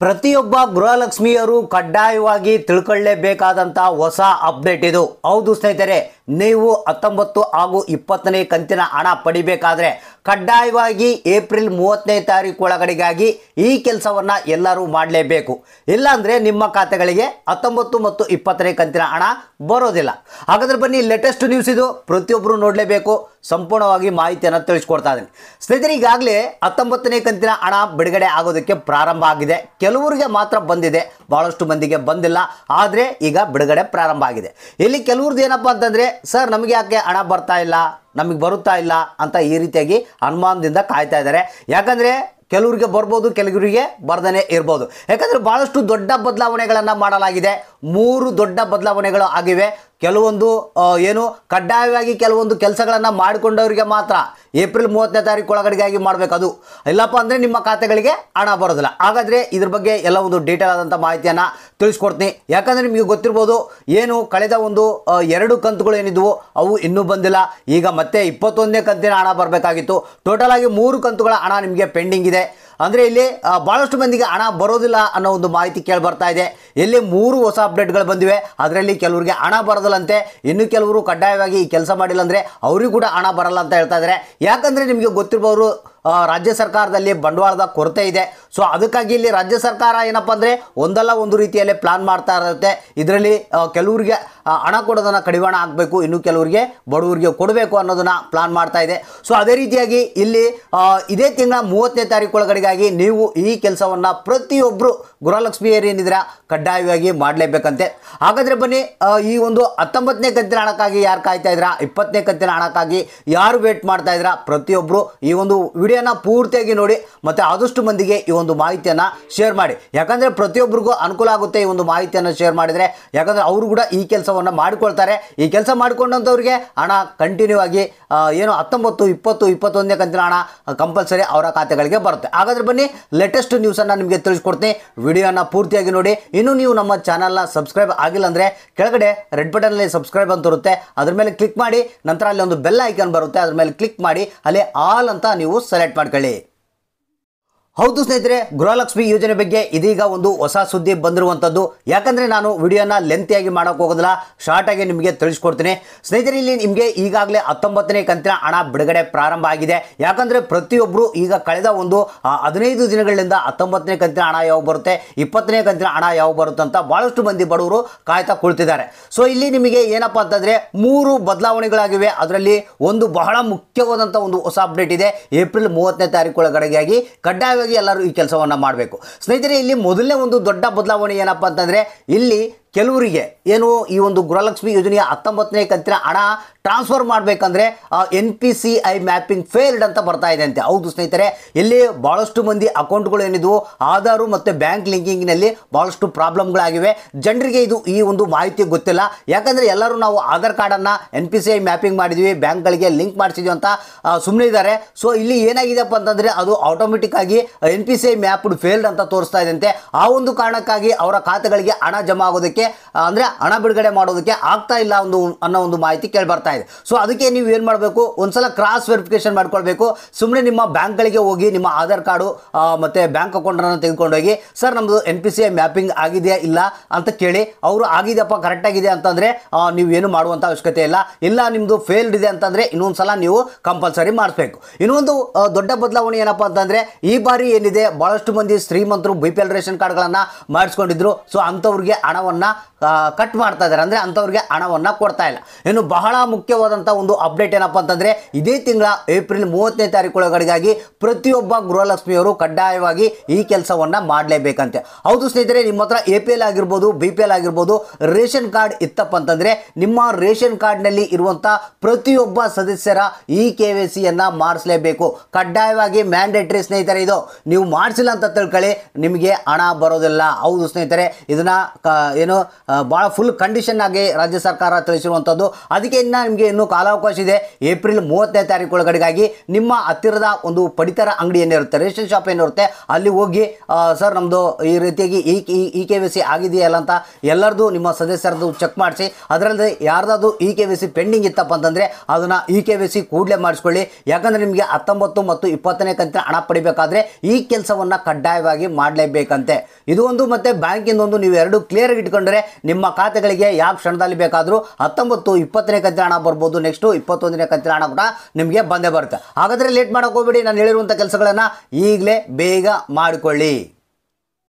ಪ್ರತಿಯೊಬ್ಬ ಗೃಹಲಕ್ಷ್ಮಿಯರು ಕಡ್ಡಾಯವಾಗಿ ತಿಳ್ಕೊಳ್ಳೇಬೇಕಾದಂಥ ಹೊಸ ಅಪ್ಡೇಟ್ ಇದು. ಹೌದು ಸ್ನೇಹಿತರೆ, ನೀವು 19 ಹಾಗೂ 20ನೇ ಕಂತಿನ ಹಣ ಪಡಿಬೇಕಾದ್ರೆ ಕಡ್ಡಾಯವಾಗಿ ಏಪ್ರಿಲ್ 30ನೇ ತಾರೀಕು ಒಳಗಡೆಗಾಗಿ ಈ ಕೆಲಸವನ್ನು ಎಲ್ಲರೂ ಮಾಡಲೇಬೇಕು. ಇಲ್ಲಾಂದರೆ ನಿಮ್ಮ ಖಾತೆಗಳಿಗೆ 19 ಮತ್ತು 20ನೇ ಕಂತಿನ ಹಣ ಬರೋದಿಲ್ಲ. ಹಾಗಾದ್ರೆ ಬನ್ನಿ, ಲೇಟೆಸ್ಟ್ ನ್ಯೂಸ್ ಇದು, ಪ್ರತಿಯೊಬ್ಬರು ನೋಡಲೇಬೇಕು. ಸಂಪೂರ್ಣವಾಗಿ ಮಾಹಿತಿಯನ್ನು ತಿಳಿಸ್ಕೊಡ್ತಾ ಇದ್ದೀನಿ ಸ್ನೇಹಿತರೆ. ಈಗಾಗಲೇ 19ನೇ ಕಂತಿನ ಹಣ ಬಿಡುಗಡೆ ಆಗೋದಕ್ಕೆ ಪ್ರಾರಂಭ ಆಗಿದೆ. ಕೆಲವರಿಗೆ ಮಾತ್ರ ಬಂದಿದೆ, ಬಹಳಷ್ಟು ಮಂದಿಗೆ ಬಂದಿಲ್ಲ. ಆದರೆ ಈಗ ಬಿಡುಗಡೆ ಪ್ರಾರಂಭ ಆಗಿದೆ. ಇಲ್ಲಿ ಕೆಲವ್ರದ್ದು ಏನಪ್ಪ ಅಂತಂದರೆ, ಸರ್ ನಮಗೆ ಯಾಕೆ ಹಣ ಬರ್ತಾ ಇಲ್ಲ, ನಮಗೆ ಬರುತ್ತಾ ಇಲ್ಲ ಅಂತ ಈ ರೀತಿಯಾಗಿ ಅನುಮಾನದಿಂದ ಕಾಯ್ತಾ ಇದ್ದಾರೆ. ಯಾಕಂದರೆ ಕೆಲವರಿಗೆ ಬರ್ಬೋದು, ಕೆಲವರಿಗೆ ಬರ್ದೇ ಇರ್ಬೋದು. ಯಾಕಂದರೆ ಭಾಳಷ್ಟು ದೊಡ್ಡ ಬದಲಾವಣೆಗಳನ್ನು ಮಾಡಲಾಗಿದೆ. 3 ದೊಡ್ಡ ಬದಲಾವಣೆಗಳು ಆಗಿವೆ. ಕೆಲವೊಂದು ಏನು ಕಡ್ಡಾಯವಾಗಿ ಕೆಲವೊಂದು ಕೆಲಸಗಳನ್ನು ಮಾಡಿಕೊಂಡವರಿಗೆ ಮಾತ್ರ ಏಪ್ರಿಲ್ 30ನೇ ತಾರೀಕು ಒಳಗಡೆಗಾಗಿ ಮಾಡಬೇಕು. ಅದು ಇಲ್ಲಪ್ಪ ಅಂದರೆ ನಿಮ್ಮ ಖಾತೆಗಳಿಗೆ ಹಣ ಬರೋದಿಲ್ಲ. ಹಾಗಾದರೆ ಇದ್ರ ಬಗ್ಗೆ ಎಲ್ಲ ಒಂದು ಡೀಟೇಲ್ ಆದಂಥ ಮಾಹಿತಿಯನ್ನು ತಿಳಿಸ್ಕೊಡ್ತೀನಿ. ಯಾಕಂದರೆ ನಿಮಗೆ ಗೊತ್ತಿರ್ಬೋದು, ಏನು ಕಳೆದ ಒಂದು 2 ಕಂತುಗಳು ಏನಿದ್ವು ಅವು ಇನ್ನೂ ಬಂದಿಲ್ಲ. ಈಗ ಮತ್ತೆ 21ನೇ ಕಂತಿನ ಹಣ ಬರಬೇಕಾಗಿತ್ತು. ಟೋಟಲ್ ಆಗಿ 3 ಕಂತುಗಳ ಹಣ ನಿಮಗೆ ಪೆಂಡಿಂಗ್ ಇದೆ. ಅಂದರೆ ಇಲ್ಲಿ ಭಾಳಷ್ಟು ಮಂದಿಗೆ ಹಣ ಬರೋದಿಲ್ಲ ಅನ್ನೋ ಒಂದು ಮಾಹಿತಿ ಕೇಳಿ ಬರ್ತಾ ಇದೆ. ಇಲ್ಲಿ 3 ಹೊಸ ಅಪ್ಡೇಟ್ಗಳು ಬಂದಿವೆ. ಅದರಲ್ಲಿ ಕೆಲವರಿಗೆ ಹಣ ಬರೋದಿಲ್ಲಂತೆ, ಇನ್ನು ಕೆಲವರು ಕಡ್ಡಾಯವಾಗಿ ಈ ಕೆಲಸ ಮಾಡಿಲ್ಲ ಅಂದರೆ ಅವರಿಗೂ ಕೂಡ ಹಣ ಬರಲ್ಲ ಅಂತ ಹೇಳ್ತಾ ಇದ್ದಾರೆ. ಯಾಕಂದರೆ ನಿಮಗೆ ಗೊತ್ತಿರ್ಬೋದು, ರಾಜ್ಯ ಸರ್ಕಾರದಲ್ಲಿ ಬಂಡವಾಳದ ಕೊರತೆ ಇದೆ. ಸೊ ಅದಕ್ಕಾಗಿ ಇಲ್ಲಿ ರಾಜ್ಯ ಸರ್ಕಾರ ಏನಪ್ಪ ಅಂದರೆ ಒಂದಲ್ಲ ಒಂದು ರೀತಿಯಲ್ಲಿ ಪ್ಲಾನ್ ಮಾಡ್ತಾ ಇರುತ್ತೆ. ಇದರಲ್ಲಿ ಕೆಲವರಿಗೆ ಹಣ ಕೊಡೋದನ್ನು ಕಡಿವಾಣ ಹಾಕಬೇಕು, ಇನ್ನು ಕೆಲವರಿಗೆ ಬಡವರಿಗೆ ಕೊಡಬೇಕು ಅನ್ನೋದನ್ನು ಪ್ಲಾನ್ ಮಾಡ್ತಾ ಇದೆ. ಸೊ ಅದೇ ರೀತಿಯಾಗಿ ಇಲ್ಲಿ ಇದೇ ತಿಂಗಳ 30ನೇ ತಾರೀಕು ಒಳಗಡೆಗಾಗಿ ನೀವು ಈ ಕೆಲಸವನ್ನು ಪ್ರತಿಯೊಬ್ಬರು ಗೃಹಲಕ್ಷ್ಮಿಯರು ಏನಿದ್ದೀರಾ ಕಡ್ಡಾಯವಾಗಿ ಮಾಡಲೇಬೇಕಂತೆ. ಹಾಗಾದರೆ ಬನ್ನಿ, ಈ ಒಂದು 19ನೇ ಕಂತಿನ ಹಣಕ್ಕಾಗಿ ಯಾರು ಕಾಯ್ತಾ ಇದ್ದೀರಾ, 20ನೇ ಕಂತಿನ ಹಣಕ್ಕಾಗಿ ಯಾರು ವೇಟ್ ಮಾಡ್ತಾ ಇದ್ದೀರಾ, ಪ್ರತಿಯೊಬ್ಬರು ಈ ಒಂದು ವಿಡಿಯೋನ ಪೂರ್ತಿಯಾಗಿ ನೋಡಿ ಮತ್ತು ಆದಷ್ಟು ಮಂದಿಗೆ ಈ ಒಂದು ಮಾಹಿತಿಯನ್ನು ಶೇರ್ ಮಾಡಿ. ಯಾಕಂದರೆ ಪ್ರತಿಯೊಬ್ಬರಿಗೂ ಅನುಕೂಲ ಆಗುತ್ತೆ ಈ ಒಂದು ಮಾಹಿತಿಯನ್ನು ಶೇರ್ ಮಾಡಿದರೆ. ಯಾಕಂದರೆ ಅವರು ಕೂಡ ಈ ಕೆಲಸವನ್ನು ಮಾಡಿಕೊಳ್ತಾರೆ. ಈ ಕೆಲಸ ಮಾಡಿಕೊಂಡಂಥವ್ರಿಗೆ ಹಣ ಕಂಟಿನ್ಯೂ ಆಗಿ ಏನು 19, 20, 21ನೇ ಕಂತಿನ ಹಣ ಕಂಪಲ್ಸರಿ ಅವರ ಖಾತೆಗಳಿಗೆ ಬರುತ್ತೆ. ಹಾಗಾದರೆ ಬನ್ನಿ, ಲೇಟೆಸ್ಟ್ ನ್ಯೂಸನ್ನು ನಿಮಗೆ ತಿಳಿಸ್ಕೊಡ್ತೀನಿ. ವಿಡಿಯೋನ ಪೂರ್ತಿಯಾಗಿ ನೋಡಿ. ಇನ್ನು ನೀವು ನಮ್ಮ ಚಾನಲ್ನ ಸಬ್ಸ್ಕ್ರೈಬ್ ಆಗಿಲ್ಲ ಅಂದರೆ ಕೆಳಗಡೆ ರೆಡ್ ಬಟನಲ್ಲಿ ಸಬ್ಸ್ಕ್ರೈಬ್ ಅಂತ ಇರುತ್ತೆ, ಅದ್ರ ಮೇಲೆ ಕ್ಲಿಕ್ ಮಾಡಿ. ನಂತರ ಅಲ್ಲಿ ಒಂದು ಬೆಲ್ ಐಕಾನ್ ಬರುತ್ತೆ, ಅದ್ರ ಮೇಲೆ ಕ್ಲಿಕ್ ಮಾಡಿ ಅಲ್ಲಿ ಆಲ್ ಅಂತ ನೀವು ಸೆಲೆಕ್ಟ್ ಮಾಡ್ಕೊಳ್ಳಿ. ಹೌದು ಸ್ನೇಹಿತರೆ, ಗೃಹಲಕ್ಷ್ಮಿ ಯೋಜನೆ ಬಗ್ಗೆ ಇದೀಗ ಒಂದು ಹೊಸ ಸುದ್ದಿ ಬಂದಿರುವಂಥದ್ದು. ಯಾಕಂದರೆ ನಾನು ವಿಡಿಯೋನ ಲೆಂತಿಯಾಗಿ ಮಾಡೋಕೆ ಹೋಗೋದಿಲ್ಲ, ಶಾರ್ಟಾಗಿ ನಿಮಗೆ ತಿಳಿಸ್ಕೊಡ್ತೀನಿ ಸ್ನೇಹಿತರೆ. ಇಲ್ಲಿ ನಿಮಗೆ ಈಗಾಗಲೇ 19ನೇ ಕಂತಿನ ಹಣ ಬಿಡುಗಡೆ ಪ್ರಾರಂಭ ಆಗಿದೆ. ಯಾಕಂದರೆ ಪ್ರತಿಯೊಬ್ಬರು ಈಗ ಕಳೆದ ಒಂದು 15 ದಿನಗಳಿಂದ 19ನೇ ಕಂತಿನ ಹಣ ಯಾವಾಗ ಬರುತ್ತೆ, 20ನೇ ಕಂತಿನ ಹಣ ಯಾವಾಗ ಬರುತ್ತೆ ಅಂತ ಭಾಳಷ್ಟು ಮಂದಿ ಬಡವರು ಕಾಯ್ತಾ ಕುಳಿತಿದ್ದಾರೆ. ಸೊ ಇಲ್ಲಿ ನಿಮಗೆ ಏನಪ್ಪ ಅಂತಂದರೆ 3 ಬದಲಾವಣೆಗಳಾಗಿವೆ. ಅದರಲ್ಲಿ ಒಂದು ಬಹಳ ಮುಖ್ಯವಾದಂಥ ಒಂದು ಹೊಸ ಅಪ್ಡೇಟ್ ಇದೆ. ಏಪ್ರಿಲ್ 30ನೇ ತಾರೀಕು ಒಳಗಡೆಗಾಗಿ ಕಡ್ಡಾಯ ಎಲ್ಲರೂ ಈ ಕೆಲಸವನ್ನು ಮಾಡಬೇಕು ಸ್ನೇಹಿತರೆ. ಇಲ್ಲಿ ಮೊದಲನೇ ಒಂದು ದೊಡ್ಡ ಬದಲಾವಣೆ ಏನಪ್ಪ ಅಂತಂದರೆ, ಇಲ್ಲಿ ಕೆಲವರಿಗೆ ಏನು ಈ ಒಂದು ಗೃಹಲಕ್ಷ್ಮಿ ಯೋಜನೆಯ 19ನೇ ಕಂತಿನ ಹಣ ಟ್ರಾನ್ಸ್ಫರ್ ಮಾಡಬೇಕಂದ್ರೆ NPCI ಮ್ಯಾಪಿಂಗ್ ಫೇಲ್ಡ್ ಅಂತ ಬರ್ತಾ ಇದೆ ಅಂತೆ. ಹೌದು ಸ್ನೇಹಿತರೆ, ಇಲ್ಲಿ ಭಾಳಷ್ಟು ಮಂದಿ ಅಕೌಂಟ್ಗಳು ಏನಿದ್ವು ಆಧಾರು ಮತ್ತು ಬ್ಯಾಂಕ್ ಲಿಂಕಿಂಗ್ನಲ್ಲಿ ಭಾಳಷ್ಟು ಪ್ರಾಬ್ಲಮ್ಗಳಾಗಿವೆ. ಜನರಿಗೆ ಈ ಒಂದು ಮಾಹಿತಿ ಗೊತ್ತಿಲ್ಲ. ಯಾಕಂದರೆ ಎಲ್ಲರೂ ನಾವು ಆಧಾರ್ ಕಾರ್ಡನ್ನು NPCI ಮ್ಯಾಪಿಂಗ್ ಮಾಡಿದ್ವಿ, ಬ್ಯಾಂಕ್ಗಳಿಗೆ ಲಿಂಕ್ ಮಾಡಿಸಿದ್ವಿ ಅಂತ ಸುಮ್ಮನೆ ಇದ್ದಾರೆ. ಸೊ ಇಲ್ಲಿ ಏನಾಗಿದೆಪ್ಪ ಅಂತಂದರೆ, ಅದು ಆಟೋಮೆಟಿಕ್ ಆಗಿ NPCI ಮ್ಯಾಪ್ಡ್ ಫೇಲ್ಡ್ ಅಂತ ತೋರಿಸ್ತಾ ಇದಂತೆ. ಆ ಒಂದು ಕಾರಣಕ್ಕಾಗಿ ಅವರ ಖಾತೆಗಳಿಗೆ ಹಣ ಜಮಾ ಆಗೋದಕ್ಕೆ ಅಂದರೆ ಹಣ ಬಿಡುಗಡೆ ಮಾಡೋದಕ್ಕೆ ಆಗ್ತಾ ಇಲ್ಲ ಅನ್ನೋ ಒಂದು ಮಾಹಿತಿ ಕೇಳಿ ಬರ್ತಾ ಇದೆ. ಸೊ ಅದಕ್ಕೆ ನೀವು ಏನು ಮಾಡಬೇಕು, ಒಂದ್ಸಲ ಕ್ರಾಸ್ ವೆರಿಫಿಕೇಶನ್ ಮಾಡ್ಕೊಳ್ಬೇಕು. ಸುಮ್ಮನೆ ನಿಮ್ಮ ಬ್ಯಾಂಕ್ಗಳಿಗೆ ಹೋಗಿ ನಿಮ್ಮ ಆಧಾರ್ ಕಾರ್ಡು ಮತ್ತು ಬ್ಯಾಂಕ್ ಅಕೌಂಟನ್ನು ತೆಗೆದುಕೊಂಡೋಗಿ, ಸರ್ ನಮ್ಮದು NPCI ಮ್ಯಾಪಿಂಗ್ ಆಗಿದೆಯಾ ಇಲ್ಲ ಅಂತ ಕೇಳಿ. ಅವರು ಆಗಿದೆಯಪ್ಪ, ಕರೆಕ್ಟಾಗಿದೆ ಅಂತಂದರೆ ನೀವು ಏನು ಮಾಡುವಂಥ ಅವಶ್ಯಕತೆ ಇಲ್ಲ. ಇಲ್ಲ ನಿಮ್ಮದು ಫೇಲ್ಡ್ ಇದೆ ಅಂತಂದರೆ ಇನ್ನೊಂದು ಸಲ ನೀವು ಕಂಪಲ್ಸರಿ ಮಾಡಿಸ್ಬೇಕು. ಇನ್ನೊಂದು ದೊಡ್ಡ ಬದಲಾವಣೆ ಏನಪ್ಪ ಅಂತಂದರೆ, ಈ ಬಾರಿ ಏನಿದೆ ಭಾಳಷ್ಟು ಮಂದಿ ಶ್ರೀಮಂತರು BPL ರೇಷನ್ ಕಾರ್ಡ್ಗಳನ್ನು ಮಾಡಿಸ್ಕೊಂಡಿದ್ರು. ಸೊ ಅಂಥವ್ರಿಗೆ ಹಣವನ್ನು ಕಟ್ ಮಾಡ್ತಾ ಇದ್ದಾರೆ, ಅಂದರೆ ಅಂಥವ್ರಿಗೆ ಹಣವನ್ನು ಕೊಡ್ತಾ ಇಲ್ಲ. ಇನ್ನು ಬಹಳ ಮುಖ್ಯವಾದಂಥ ಒಂದು ಅಪ್ಡೇಟ್ ಏನಪ್ಪ ಅಂತಂದರೆ, ಇದೇ ತಿಂಗಳ ಏಪ್ರಿಲ್ 30ನೇ ತಾರೀಕು ಒಳಗಡೆಗಾಗಿ ಪ್ರತಿಯೊಬ್ಬ ಗೃಹಲಕ್ಷ್ಮಿಯವರು ಕಡ್ಡಾಯವಾಗಿ ಈ ಕೆಲಸವನ್ನು ಮಾಡಲೇಬೇಕಂತೆ. ಹೌದು ಸ್ನೇಹಿತರೆ, ನಿಮ್ಮ ಹತ್ರ APL ಆಗಿರ್ಬೋದು, BPL ಆಗಿರ್ಬೋದು ರೇಷನ್ ಕಾರ್ಡ್ ಇತ್ತಪ್ಪ ಅಂತಂದರೆ, ನಿಮ್ಮ ರೇಷನ್ ಕಾರ್ಡ್ನಲ್ಲಿ ಇರುವಂಥ ಪ್ರತಿಯೊಬ್ಬ ಸದಸ್ಯರ ಈ KYCಯನ್ನು ಮಾಡಿಸಲೇಬೇಕು. ಕಡ್ಡಾಯವಾಗಿ ಮ್ಯಾಂಡೇಟ್ರಿ ಸ್ನೇಹಿತರೆ. ಇದು ನೀವು ಮಾಡಿಸಿಲ್ಲ ಅಂತ ತಿಳ್ಕೊಳ್ಳಿ, ನಿಮಗೆ ಹಣ ಬರೋದಿಲ್ಲ. ಹೌದು ಸ್ನೇಹಿತರೆ, ಇದನ್ನು ಏನು ಭಾಳ ಫುಲ್ ಕಂಡೀಷನ್ ಆಗಿ ರಾಜ್ಯ ಸರ್ಕಾರ ತಿಳಿಸಿರುವಂಥದ್ದು. ಅದಕ್ಕೆ ಇನ್ನು ನಿಮಗೆ ಇನ್ನೂ ಕಾಲಾವಕಾಶ ಇದೆ. ಏಪ್ರಿಲ್ 30ನೇ ತಾರೀಕು ಒಳಗಡೆಗಾಗಿ ನಿಮ್ಮ ಹತ್ತಿರದ ಒಂದು ಪಡಿತರ ಅಂಗಡಿ ಏನಿರುತ್ತೆ, ರೇಷನ್ ಶಾಪ್ ಏನಿರುತ್ತೆ, ಅಲ್ಲಿ ಹೋಗಿ ಸರ್ ನಮ್ಮದು ಈ ರೀತಿಯಾಗಿ ಇ KYC ಆಗಿದೆಯಲ್ಲ ಅಂತ ಎಲ್ಲರದು ನಿಮ್ಮ ಸದಸ್ಯರದು ಚೆಕ್ ಮಾಡಿಸಿ. ಅದರಲ್ಲಿ ಯಾರ್ದಾದ್ರು KYC ಪೆಂಡಿಂಗ್ ಇತ್ತಪ್ಪ ಅಂತಂದರೆ ಅದನ್ನು KYC ಕೂಡಲೇ ಮಾಡಿಸ್ಕೊಳ್ಳಿ. ಯಾಕಂದರೆ ನಿಮಗೆ 19 ಮತ್ತು 20ನೇ ಕಂತಿನ ಹಣ ಪಡಿಬೇಕಾದ್ರೆ ಈ ಕೆಲಸವನ್ನು ಕಡ್ಡಾಯವಾಗಿ ಮಾಡಲೇಬೇಕಂತೆ. ಇದು ಒಂದು ಮತ್ತು ಬ್ಯಾಂಕಿಂದೊಂದು ನೀವು ಎರಡು ಕ್ಲಿಯರ್ ಇಟ್ಕೊಂಡ್ರೆ ನಿಮ್ಮ ಖಾತೆಗಳಿಗೆ ಯಾವ ಕ್ಷಣದಲ್ಲಿ ಬೇಕಾದರೂ 19, 20ನೇ ಕಂತಿನ ಹಣ ಬರ್ಬೋದು. ನೆಕ್ಸ್ಟು 21ನೇ ಕಂತಿನ ಹಣ ಕೂಡ ನಿಮಗೆ ಬಂದೇ ಬರುತ್ತೆ. ಹಾಗಾದರೆ ಲೇಟ್ ಮಾಡೋಕೆ ಹೋಗ್ಬೇಡಿ. ನಾನು ಹೇಳಿರುವಂಥ ಕೆಲಸಗಳನ್ನು ಈಗಲೇ ಬೇಗ ಮಾಡಿಕೊಳ್ಳಿ.